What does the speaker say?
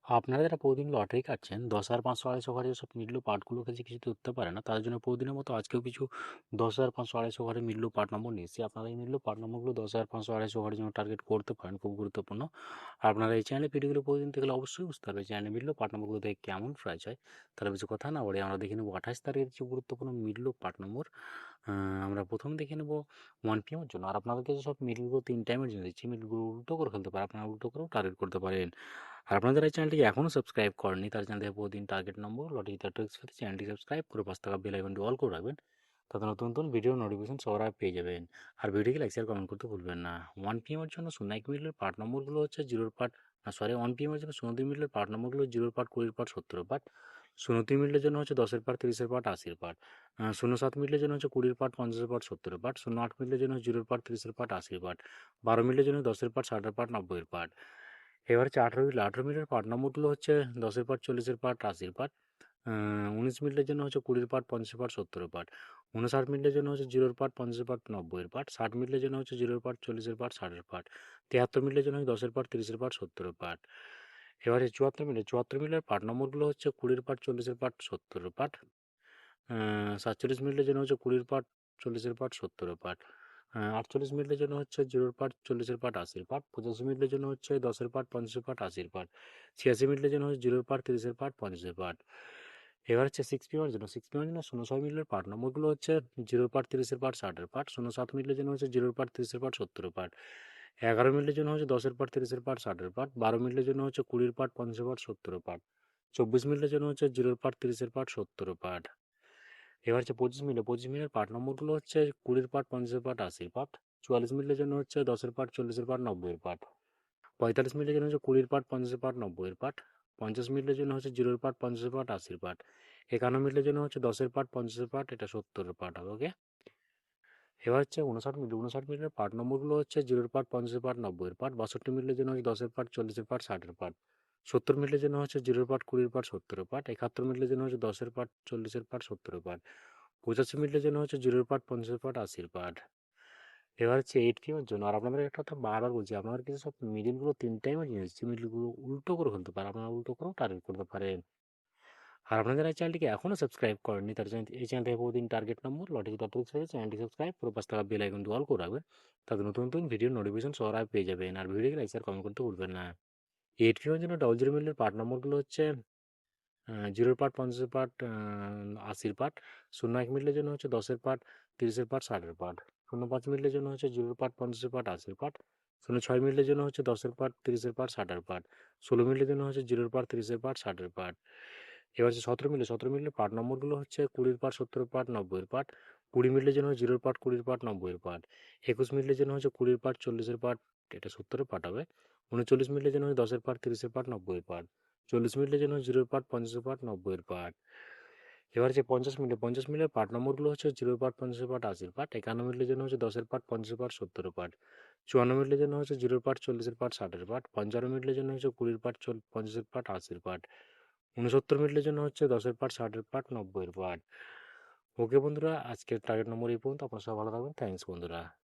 আপনারা যারা প্রতিদিন লটারি কাটছেন 10,000, 500, 250 ঘরে সব মিলল পার্টগুলোকে যে কিছু ধরতে পারে না, তাদের জন্য প্রতিদিনের মতো আজকেও কিছু 10,000, 500, 250 ঘরে মিলল পার্ট নম্বর নিয়ে এসেছি। আপনারা এই মিলল পার্ট নম্বরগুলো 10,000, 500, 250 ঘরের জন্য টার্গেট করতে পারেন, খুব গুরুত্বপূর্ণ। আর আপনারা এই চ্যানেলে ভিডিওগুলো প্রতিদিন দেখলে অবশ্যই বুঝতে পারবে চ্যানেলে মিলল পার্ট নম্বরগুলো দেখে কেমন প্রাইস হয়। তাহলে বেশি কথা না বলে আমরা দেখে নেব 28 তারিখের যে গুরুত্বপূর্ণ মিলল পার্ট নম্বর। আমরা প্রথম দেখে নেব 1 PM এর জন্য। আর আপনাদেরকে সব মিলগুলো 3 টাইমের জন্য দিচ্ছি, মিলগুলো উল্টো করে ফেলতে পারে, আপনারা উল্টো করেও টার্গেট করতে পারেন। আর আপনারা যারা এই চ্যানেলটিকে এখনও সাবস্ক্রাইব করেননি, তার চ্যানেল থেকে প্রতিদিন টার্গেট নম্বর লটারি তার ট্রিক্স পেতে চ্যানেলটি সাবস্ক্রাইব করে পাঁচ টাকা বেল আইকনটি অল করে রাখবেন, তাতে নতুন নতুন ভিডিও নোটিফিকেশন সবার আগে পেয়ে যাবেন। আর ভিডিওকে লাইক শেয়ার কমেন্ট করতে ভুলবেন না। 1 PM এর জন্য সোনাইক মিলের পার্ট নম্বরগুলো হচ্ছে জিরোর পার্ট, 1 PM এর জন্য সোনাদি মিলের পার্ট নম্বরগুলো 0 পার্ট, 20 পার্ট, 70 পার্ট। 0 মিলের জন্য হচ্ছে 10 পার্ট, 30 পার্ট, 80 পার্ট। 07 মিলের জন্য হচ্ছে 20 পার্ট, 50 পার্ট, 70 পার্ট। 08 মিলের জন্য 0 পার্ট, 30 পার্ট, 80 পার্ট। 12 মিলের জন্য 10 পার্ট, 60 পার্ট, 90 পার্ট। এবার হচ্ছে 18 মিটার পার্ট নম্বরগুলো হচ্ছে 10 পার্ট, 40 পার্ট, 80 পার্ট। 19 মিনিটের জন্য হচ্ছে 20 পার্ট, 50 পার্ট, 70 পার্ট। 59 মিনিটের জন্য হচ্ছে 0 পার্ট, 50 পার্ট, 90 পার্ট। 60 মিনিটের জন্য হচ্ছে 0 পার্ট, 40 পার্ট, 60 পার্ট। 73 মিনিটের জন্য 10 পার্ট, 30 পার্ট, 70 পার্ট। এবারে 74 মিনিটের পার্ট নম্বরগুলো হচ্ছে 20 পার্ট, 40 পার্ট, 70 পার্ট। 47 মিনিটের জন্য হচ্ছে 20 পার্ট, 40 পার্ট, 70 পার্ট। 48 মিনিটের জন্য হচ্ছে 0 পার্ট, 40 পার্ট, 80 পার্ট। 85 মিনিটের জন্য হচ্ছে 10 পার্ট, 50 পার্ট, 80 পার্ট। 86 মিনিটের জন্য হচ্ছে 0 পার্ট, 30 পার্ট, 50 পার্ট। এবার হচ্ছে 6 PM এর জন্য 06 মিনিটের পার্ট নম্বরগুলো হচ্ছে 0 পার্ট, 30 পার্ট, 60 পার্ট। 07 মিনিটের জন্য হচ্ছে 0 পার্ট, 30 পার্ট, 70 পার্ট। 11 মিনিটের জন্য হচ্ছে 10 পার্ট, 30 পার্ট, 60 পার্ট। 12 মিনিটের জন্য হচ্ছে 20 পার্ট, 50 পার্ট, 70 পার্ট। 24 মিনিটের জন্য হচ্ছে 0 পার্ট, 30 পার্ট, 70 পার্ট। এবার হচ্ছে 25 মিনিটের পার্ট নম্বরগুলো হচ্ছে 20 পার্ট, 50 পার্ট, 80 পার্ট। 44 মিনিটের জন্য হচ্ছে 10 পার্ট, 40 পার্ট, 90 পার্ট। 45 মিনিটের জন্য হচ্ছে 20 পার্ট, 50 পার্ট, 90 পার্ট। 50 মিনিটের জন্য হচ্ছে 0 পার্ট, 50 পার্ট, 80 পার্ট। 51 মিনিটের জন্য হচ্ছে 10 পার্ট, 50 পার্ট, এটা 70 পার্ট হবে। ওকে। এবার হচ্ছে 59 মিনিটের পার্ট নম্বরগুলো হচ্ছে 0 পার্ট, 50 পার্ট, 90 পার্ট। 62 মিনিটের জন্য হচ্ছে 10 পার্ট, 40 পার্ট, 60 পার্ট। 70 মিনিটের জন্য হচ্ছে 0 পার্ট, 20 পার্ট, 70 পার্ট। 71 মিনিটের জন্য হচ্ছে 10 পার্ট, 40 পার্ট, 70 পার্ট। 85 মিনিটের জন্য হচ্ছে 0 পার্ট, 50 পার্ট, 80 পার্ট। এবার হচ্ছে 8 PM এর জন্য। আর আপনাদের একটা কথা বারবার বলছি, আপনারা কিন্তু সব মিডিলগুলো 3 টাইমে নিয়ে এসেছি, মিডিলগুলো উল্টো করে ফেলতে পারেন, আপনারা উল্টো করেও টার্গেট করতে পারেন। আর আপনাদের এই চ্যানেলটিকে এখনও সাবস্ক্রাইব করেননি, তার জন্য এই চ্যানেল থেকে প্রতিদিন টার্গেট নম্বর লটারি টপিক্স রয়েছে, চ্যানেলটি সাবস্ক্রাইব করে পাঁচ টাকা বেল আইকন অল করে রাখবেন, তাতে নতুন নতুন ভিডিও নোটিফিকেশন সবার আগে পেয়ে যাবেন। আর ভিডিওকে লাইক শেয়ার কমেন্ট করতে ভুলবেন না। 8 PM এর জন্য 00 মিলিয়নের পার্ট নম্বরগুলো হচ্ছে 0 পার্ট, 50 পার্ট, 80 পার্ট। 01 মিনিটের জন্য হচ্ছে 10 পার্ট, 30 পার্ট, 60 পার্ট। 05 মিনিটের জন্য হচ্ছে 0 পার্ট, 50 পার্ট, 80 পার্ট। 06 মিনিটের জন্য হচ্ছে 10 পার্ট, 30 পার্ট, 60 পার্ট। 16 মিনিটের জন্য হচ্ছে 0 পার্ট, 30 পার্ট, 60 পার্ট। এবার হচ্ছে 17 মিনিটের পার্ট নম্বরগুলো হচ্ছে 20 পার্ট, 70 পার্ট, 90 পার্ট। 20 মিনিটের জন্য 0 পার্ট, 20 পার্ট, 90 পার্ট। 21 মিনিটের জন্য হচ্ছে 20 পার্ট, 40 পার্ট, এটা 70 পার্ট হবে। 39 মিনিটের জন্য 10 পার্ট, 30 পার্ট, 90 পার্ট। 40 মিনিটের জন্য 0 পার্ট, 50 পার্ট, 90 পার্ট। এবার যে 50 মিনিটের পার্ট নম্বরগুলো হচ্ছে 0 পার্ট, 50 পার্ট, 80 পার্ট। 51 মিনিটের জন্য হচ্ছে 10 পার্ট, 50 পার্ট, 70 পার্ট। 54 মিনিটের জন্য হচ্ছে 0 পার্ট, 40 পার্ট, 60 পার্ট। 55 মিনিটের জন্য হচ্ছে 20 পার্ট, 50 পার্ট, 80 পার্ট। 69 মিনিটের জন্য হচ্ছে 10 পার্ট, 60 পার্ট, 90 পার্ট। ওকে বন্ধুরা, আজকের টার্গেট নম্বর এই পর্যন্ত। আপনারা সবাই ভালো থাকবেন। থ্যাংকস বন্ধুরা।